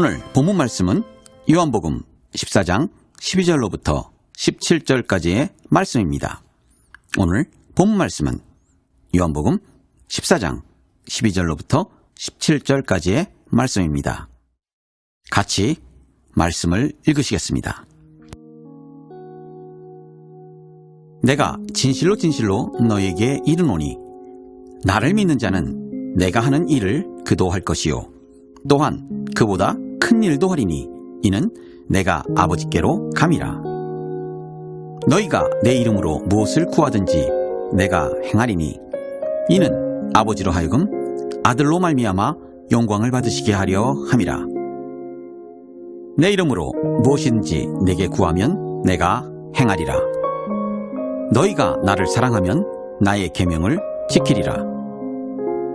오늘 본문 말씀은 요한복음 14장 12절로부터 17절까지의 말씀입니다. 오늘 본문 말씀은 요한복음 14장 12절로부터 17절까지의 말씀입니다. 같이 말씀을 읽으시겠습니다. 내가 진실로 진실로 너희에게 이르노니 나를 믿는 자는 내가 하는 일을 그도 할 것이요 또한 그보다 큰 일도 하리니 이는 내가 아버지께로 감이라. 너희가 내 이름으로 무엇을 구하든지 내가 행하리니 이는 아버지로 하여금 아들로 말미암아 영광을 받으시게 하려 함이라. 내 이름으로 무엇이든지 내게 구하면 내가 행하리라. 너희가 나를 사랑하면 나의 계명을 지키리라.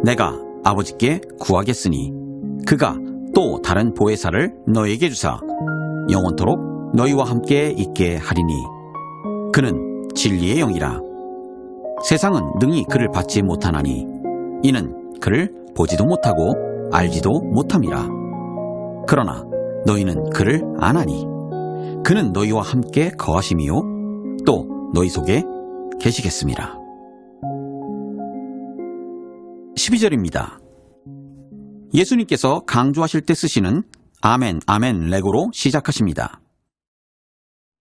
내가 아버지께 구하겠으니 그가 또 다른 보혜사를 너희에게 주사 영원토록 너희와 함께 있게 하리니 그는 진리의 영이라. 세상은 능히 그를 받지 못하나니 이는 그를 보지도 못하고 알지도 못함이라. 그러나 너희는 그를 아나니 그는 너희와 함께 거하심이요 또 너희 속에 계시겠습니다. 12절입니다. 예수님께서 강조하실 때 쓰시는 아멘, 아멘 레고로 시작하십니다.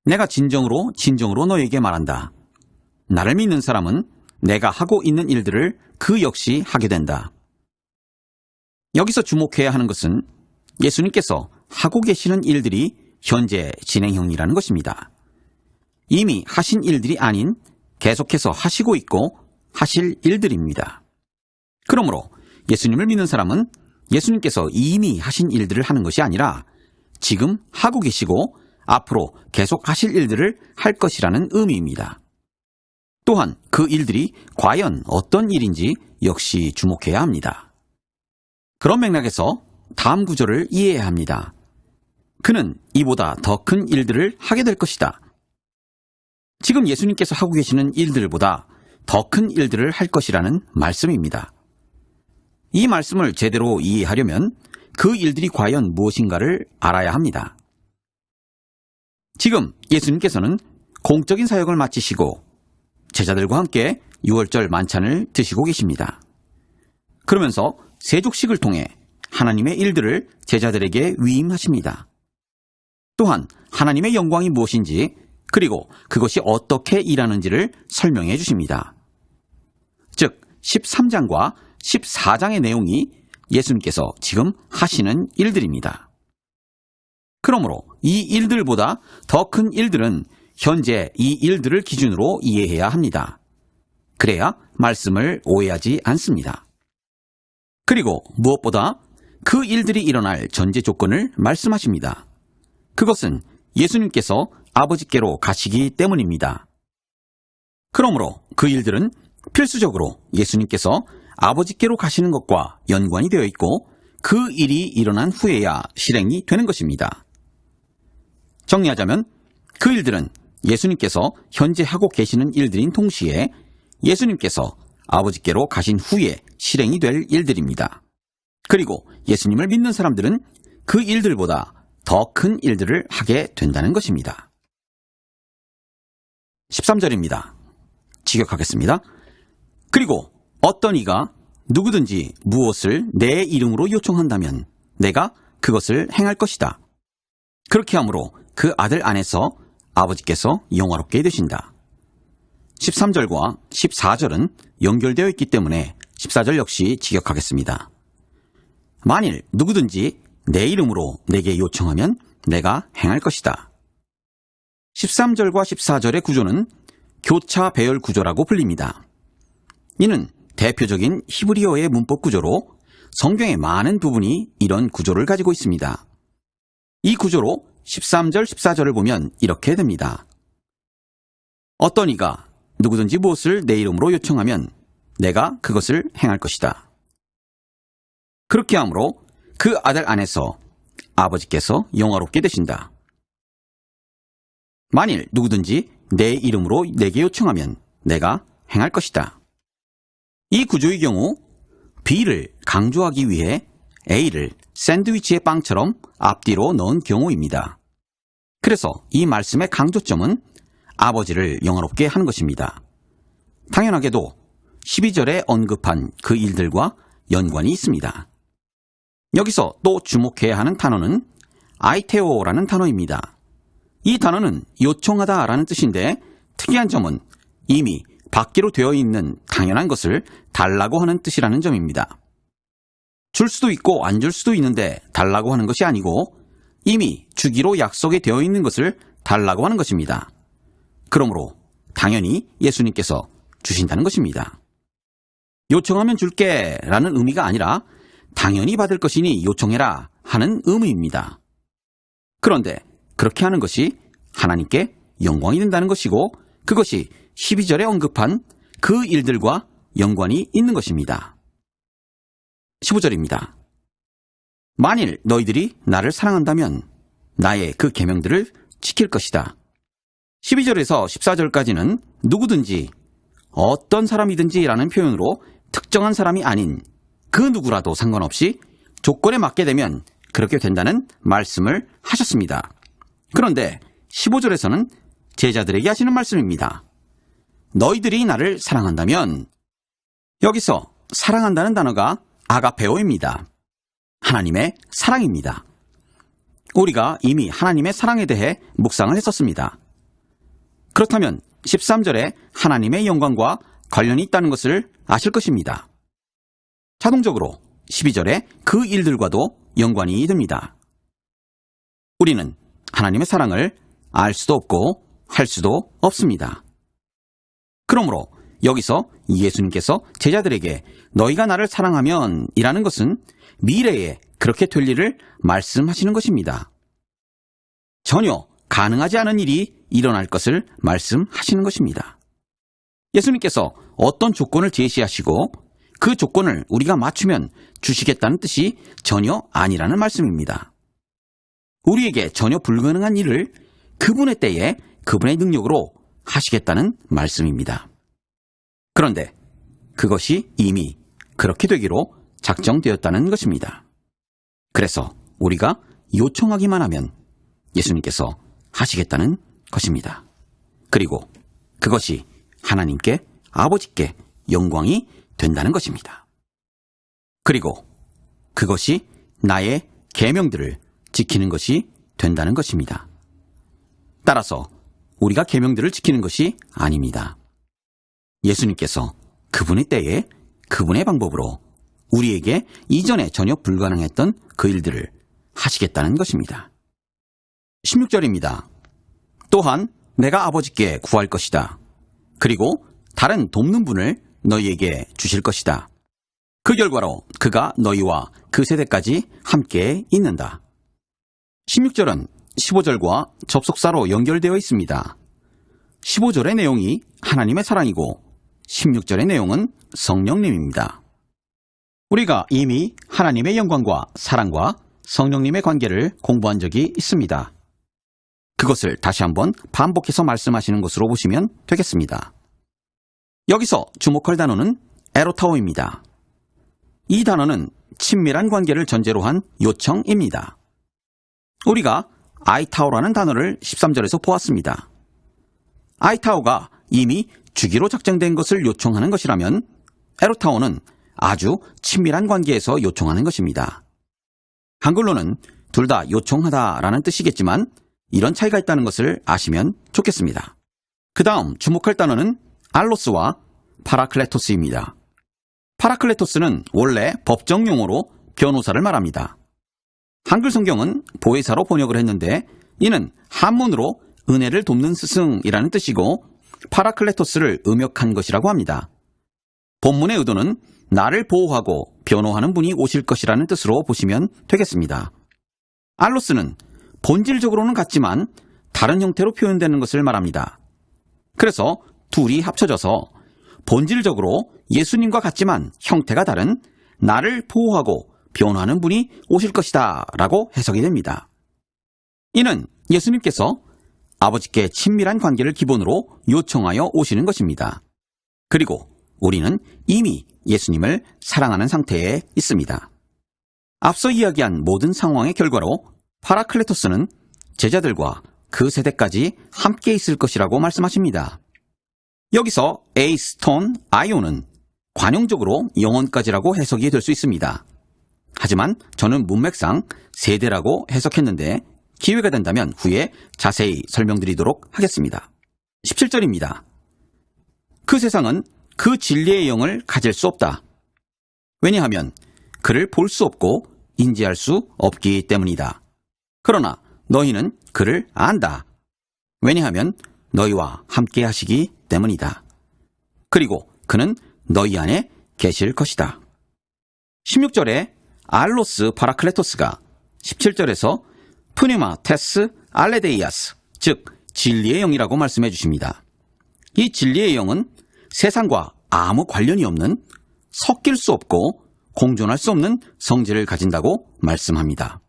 내가 진정으로 너희에게 말한다. 나를 믿는 사람은 내가 하고 있는 일들을 그 역시 하게 된다. 여기서 주목해야 하는 것은 예수님께서 하고 계시는 일들이 현재 진행형이라는 것입니다. 이미 하신 일들이 아닌 계속해서 하시고 있고 하실 일들입니다. 그러므로 예수님을 믿는 사람은 예수님께서 이미 하신 일들을 하는 것이 아니라 지금 하고 계시고 앞으로 계속 하실 일들을 할 것이라는 의미입니다. 또한 그 일들이 과연 어떤 일인지 역시 주목해야 합니다. 그런 맥락에서 다음 구절을 이해해야 합니다. 그는 이보다 더 큰 일들을 하게 될 것이다. 지금 예수님께서 하고 계시는 일들보다 더 큰 일들을 할 것이라는 말씀입니다. 이 말씀을 제대로 이해하려면 그 일들이 과연 무엇인가를 알아야 합니다. 지금 예수님께서는 공적인 사역을 마치시고 제자들과 함께 유월절 만찬을 드시고 계십니다. 그러면서 세족식을 통해 하나님의 일들을 제자들에게 위임하십니다. 또한 하나님의 영광이 무엇인지 그리고 그것이 어떻게 일하는지를 설명해 주십니다. 즉 13장과 14장의 내용이 예수님께서 지금 하시는 일들입니다. 그러므로 이 일들보다 더 큰 일들은 현재 이 일들을 기준으로 이해해야 합니다. 그래야 말씀을 오해하지 않습니다. 그리고 무엇보다 그 일들이 일어날 전제 조건을 말씀하십니다. 그것은 예수님께서 아버지께로 가시기 때문입니다. 그러므로 그 일들은 필수적으로 예수님께서 아버지께로 가시는 것과 연관이 되어 있고 그 일이 일어난 후에야 실행이 되는 것입니다. 정리하자면 그 일들은 예수님께서 현재 하고 계시는 일들인 동시에 예수님께서 아버지께로 가신 후에 실행이 될 일들입니다. 그리고 예수님을 믿는 사람들은 그 일들보다 더 큰 일들을 하게 된다는 것입니다. 13절입니다. 직역하겠습니다. 그리고 어떤 이가 누구든지 무엇을 내 이름으로 요청한다면 내가 그것을 행할 것이다. 그렇게 함으로 그 아들 안에서 아버지께서 영화롭게 되신다. 13절과 14절은 연결되어 있기 때문에 14절 역시 직역하겠습니다. 만일 누구든지 내 이름으로 내게 요청하면 내가 행할 것이다. 13절과 14절의 구조는 교차 배열 구조라고 불립니다. 이는 대표적인 히브리어의 문법 구조로 성경의 많은 부분이 이런 구조를 가지고 있습니다. 이 구조로 13절, 14절을 보면 이렇게 됩니다. 어떤 이가 누구든지 무엇을 내 이름으로 요청하면 내가 그것을 행할 것이다. 그렇게 함으로 그 아들 안에서 아버지께서 영화롭게 되신다. 만일 누구든지 내 이름으로 내게 요청하면 내가 행할 것이다. 이 구조의 경우 비를 강조하기 위해 A를 샌드위치의 빵처럼 앞뒤로 넣은 경우입니다. 그래서 이 말씀의 강조점은 아버지를 영화롭게 하는 것입니다. 당연하게도 12절에 언급한 그 일들과 연관이 있습니다. 여기서 또 주목해야 하는 단어는 아이테오라는 단어입니다. 이 단어는 요청하다라는 뜻인데 특이한 점은 이미 받기로 되어 있는 당연한 것을 달라고 하는 뜻이라는 점입니다. 줄 수도 있고 안 줄 수도 있는데 달라고 하는 것이 아니고 이미 주기로 약속이 되어 있는 것을 달라고 하는 것입니다. 그러므로 당연히 예수님께서 주신다는 것입니다. 요청하면 줄게 라는 의미가 아니라 당연히 받을 것이니 요청해라 하는 의미입니다. 그런데 그렇게 하는 것이 하나님께 영광이 된다는 것이고 그것이 12절에 언급한 그 일들과 연관이 있는 것입니다. 15절입니다. 만일 너희들이 나를 사랑한다면 나의 그 계명들을 지킬 것이다. 12절에서 14절까지는 누구든지 어떤 사람이든지 라는 표현으로 특정한 사람이 아닌 그 누구라도 상관없이 조건에 맞게 되면 그렇게 된다는 말씀을 하셨습니다. 그런데 15절에서는 제자들에게 하시는 말씀입니다. 너희들이 나를 사랑한다면 여기서 사랑한다는 단어가 아가페오입니다. 하나님의 사랑입니다. 우리가 이미 하나님의 사랑에 대해 묵상을 했었습니다. 그렇다면 13절에 하나님의 영광과 관련이 있다는 것을 아실 것입니다. 자동적으로 12절에 그 일들과도 연관이 됩니다. 우리는 하나님의 사랑을 알 수도 없고 할 수도 없습니다. 그러므로 여기서 예수님께서 제자들에게 너희가 나를 사랑하면 이라는 것은 미래에 그렇게 될 일을 말씀하시는 것입니다. 전혀 가능하지 않은 일이 일어날 것을 말씀하시는 것입니다. 예수님께서 어떤 조건을 제시하시고 그 조건을 우리가 맞추면 주시겠다는 뜻이 전혀 아니라는 말씀입니다. 우리에게 전혀 불가능한 일을 그분의 때에 그분의 능력으로 하시겠다는 말씀입니다. 그런데 그것이 이미 그렇게 되기로 작정되었다는 것입니다. 그래서 우리가 요청하기만 하면 예수님께서 하시겠다는 것입니다. 그리고 그것이 하나님께 아버지께 영광이 된다는 것입니다. 그리고 그것이 나의 계명들을 지키는 것이 된다는 것입니다. 따라서 우리가 계명들을 지키는 것이 아닙니다. 예수님께서 그분의 때에 그분의 방법으로 우리에게 이전에 전혀 불가능했던 그 일들을 하시겠다는 것입니다. 16절입니다. 또한 내가 아버지께 구할 것이다. 그리고 다른 돕는 분을 너희에게 주실 것이다. 그 결과로 그가 너희와 그 세대까지 함께 있는다. 16절은 15절과 접속사로 연결되어 있습니다. 15절의 내용이 하나님의 사랑이고 16절의 내용은 성령님입니다. 우리가 이미 하나님의 영광과 사랑과 성령님의 관계를 공부한 적이 있습니다. 그것을 다시 한번 반복해서 말씀하시는 것으로 보시면 되겠습니다. 여기서 주목할 단어는 에로타오입니다. 이 단어는 친밀한 관계를 전제로 한 요청입니다. 우리가 아이타오라는 단어를 13절에서 보았습니다. 아이타오가 이미 주기로 작정된 것을 요청하는 것이라면 에로타오는 아주 친밀한 관계에서 요청하는 것입니다. 한글로는 둘 다 요청하다라는 뜻이겠지만 이런 차이가 있다는 것을 아시면 좋겠습니다. 그 다음 주목할 단어는 알로스와 파라클레토스입니다. 파라클레토스는 원래 법정 용어로 변호사를 말합니다. 한글 성경은 보혜사로 번역을 했는데 이는 한문으로 은혜를 돕는 스승이라는 뜻이고 파라클레토스를 음역한 것이라고 합니다. 본문의 의도는 나를 보호하고 변호하는 분이 오실 것이라는 뜻으로 보시면 되겠습니다. 알로스는 본질적으로는 같지만 다른 형태로 표현되는 것을 말합니다. 그래서 둘이 합쳐져서 본질적으로 예수님과 같지만 형태가 다른 나를 보호하고 변호하는 분이 오실 것이다 라고 해석이 됩니다. 이는 예수님께서 아버지께 친밀한 관계를 기본으로 요청하여 오시는 것입니다. 그리고 우리는 이미 예수님을 사랑하는 상태에 있습니다. 앞서 이야기한 모든 상황의 결과로 파라클레토스는 제자들과 그 세대까지 함께 있을 것이라고 말씀하십니다. 여기서 에이스톤 아이오는 관용적으로 영원까지라고 해석이 될 수 있습니다. 하지만 저는 문맥상 세대라고 해석했는데 기회가 된다면 후에 자세히 설명드리도록 하겠습니다. 17절입니다. 그 세상은 그 진리의 영을 가질 수 없다. 왜냐하면 그를 볼 수 없고 인지할 수 없기 때문이다. 그러나 너희는 그를 안다. 왜냐하면 너희와 함께 하시기 때문이다. 그리고 그는 너희 안에 계실 것이다. 16절에 알로스 파라클레토스가 17절에서 푸네마 테스 알레데이아스, 즉 진리의 영이라고 말씀해 주십니다. 이 진리의 영은 세상과 아무 관련이 없는, 섞일 수 없고 공존할 수 없는 성질을 가진다고 말씀합니다.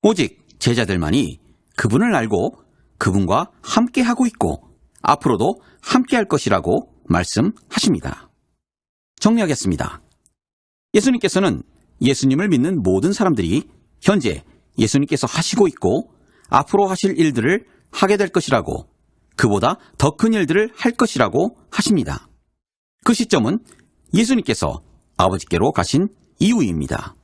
오직 제자들만이 그분을 알고 그분과 함께하고 있고 앞으로도 함께할 것이라고 말씀하십니다. 정리하겠습니다. 예수님께서는 예수님을 믿는 모든 사람들이 현재 예수님께서 하시고 있고 앞으로 하실 일들을 하게 될 것이라고, 그보다 더 큰 일들을 할 것이라고 하십니다. 그 시점은 예수님께서 아버지께로 가신 이후입니다.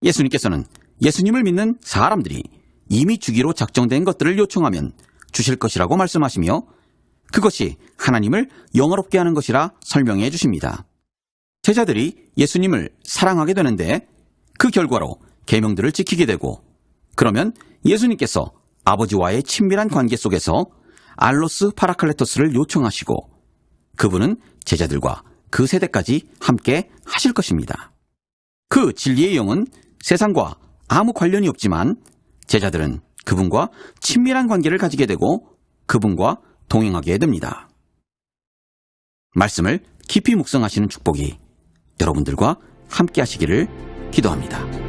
예수님께서는 예수님을 믿는 사람들이 이미 주기로 작정된 것들을 요청하면 주실 것이라고 말씀하시며 그것이 하나님을 영화롭게 하는 것이라 설명해 주십니다. 제자들이 예수님을 사랑하게 되는데 그 결과로 계명들을 지키게 되고, 그러면 예수님께서 아버지와의 친밀한 관계 속에서 알로스 파라클레토스를 요청하시고 그분은 제자들과 그 세대까지 함께 하실 것입니다. 그 진리의 영은 세상과 아무 관련이 없지만 제자들은 그분과 친밀한 관계를 가지게 되고 그분과 동행하게 됩니다. 말씀을 깊이 묵상하시는 축복이 여러분들과 함께 하시기를 기도합니다.